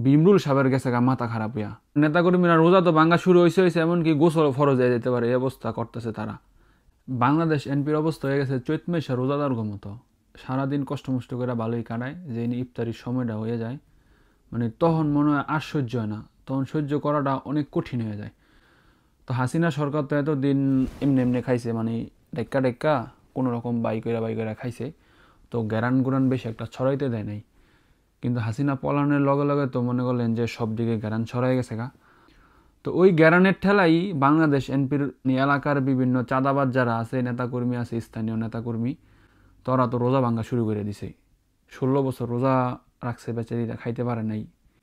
বিমরুল সাহেবের গেছে গা মাথা খারাপ হইয়া। নেতাকর্মীরা রোজা তো ভাঙ্গা শুরু হয়েছে এমনকি গোসল ফরজ হয়ে যেতে পারে এই অবস্থা করতেছে তারা। বাংলাদেশ এনপির অবস্থা হয়ে গেছে চৈত মাসে রোজাদার মতো। সারাদিন কষ্ট করে ভালোই কাটায়, যে ইফতারির সময়টা হয়ে যায় মানে তখন মনে হয় আর সহ্য হয় না, তখন সহ্য করাটা অনেক কঠিন হয়ে যায়। তো হাসিনা সরকার তো এতদিন এমনি খাইছে, মানে ডেক্কা কোনো রকম বাই করে খাইছে, তো গ্যারান গুরান বেশি একটা ছড়াইতে দেয় নাই। কিন্তু হাসিনা পলানের লগে তো মনে করলেন যে সব দিকে গ্যারান ছড়াই গেছে গা। তো ওই গ্যারানের ঠেলাই বাংলাদেশ এনপির এলাকার বিভিন্ন চাঁদাবাজ যারা আছে, নেতাকর্মী আছে, স্থানীয় নেতাকর্মী, তোরা তো রোজা ভাঙ্গা শুরু করে দিছে। 16 বছর রোজা রাখছে বেচারিরা, খাইতে পারে নাই,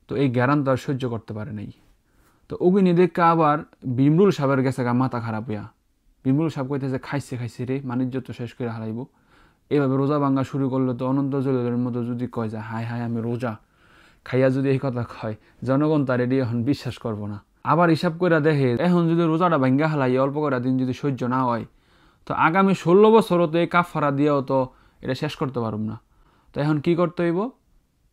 তো এই গ্যারান তো আর সহ্য করতে পারে নাই। তো অগ্নি দেখে আবার বিমরুল সাহেবের গেছে গা মাথা খারাপ হইয়া। বিমরুল সাহেব কইতেছে খাইছে রে, বাণিজ্য তো শেষ করে হারাইব। এভাবে রোজা ভাঙ্গা শুরু করলে তো অনন্ত জলিলের মতো যদি কয় যে হায় আমি রোজা খাইয়া, যদি এই কথা কয়, জনগণ তার এটি এখন বিশ্বাস করবো না। আবার হিসাব করে দেখে এখন যদি রোজাটা ভাঙ্গা হালাই অল্প করে দিন যদি সহ্য না হয়, তো আগামী 16 বছরও তো এই কাফারা দিয়েও তো এটা শেষ করতে পারব না। তো এখন কি করতে হইব?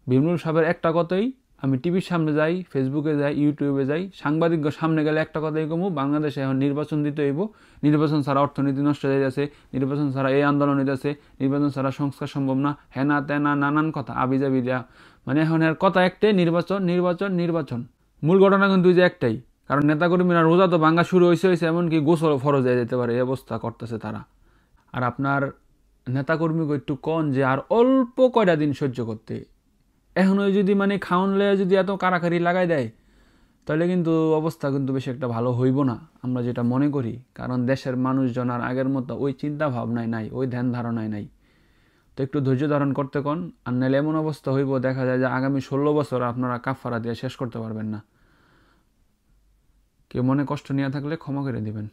বিমরুল সাহেবের একটা কথাই, আমি টিভির সামনে যাই, ফেসবুকে যাই, ইউটিউবে যাই, সাংবাদিক সামনে গেলে একটা কথাই কমু, বাংলাদেশে এখন নির্বাচন দিতে হইব। নির্বাচন ছাড়া অর্থনীতি নষ্ট হয়ে যাচ্ছে, নির্বাচন ছাড়া এই আন্দোলন হইতেছে, নির্বাচন ছাড়া সংস্কার সম্ভব না, হেনা তেনা নানান কথা আবিজাবি দেয়া। মানে এখন এর কথা একটাই, নির্বাচন। মূল ঘটনা কিন্তু যে একটাই, কারণ নেতাকর্মীরা রোজা তো ভাঙ্গা শুরু হয়েছে এমনকি গোসল ফরজ হয়ে যেতে পারে এই অবস্থা করতেছে তারা। আর আপনার নেতাকর্মীকে একটু কন যে আর অল্প কয়টা দিন সহ্য করতে। এখনো যদি মানে খাওয়ান লেয়া যদি এত কারাকারি লাগাই দেয়, তাহলে কিন্তু অবস্থা কিন্তু বেশি একটা ভালো হইব না, আমরা যেটা মনে করি। কারণ দেশের মানুষজন আর আগের মতো ওই চিন্তা ভাবনায় নাই, ওই ধ্যান ধারণায় নাই। তো একটু ধৈর্য ধারণ করতে কন, আর নাহলে এমন অবস্থা হইব দেখা যায় যে আগামী 16 বছর আপনারা কাফারা দিয়ে শেষ করতে পারবেন না। কেউ মনে কষ্ট নিয়ে থাকলে ক্ষমা করে দিবেন।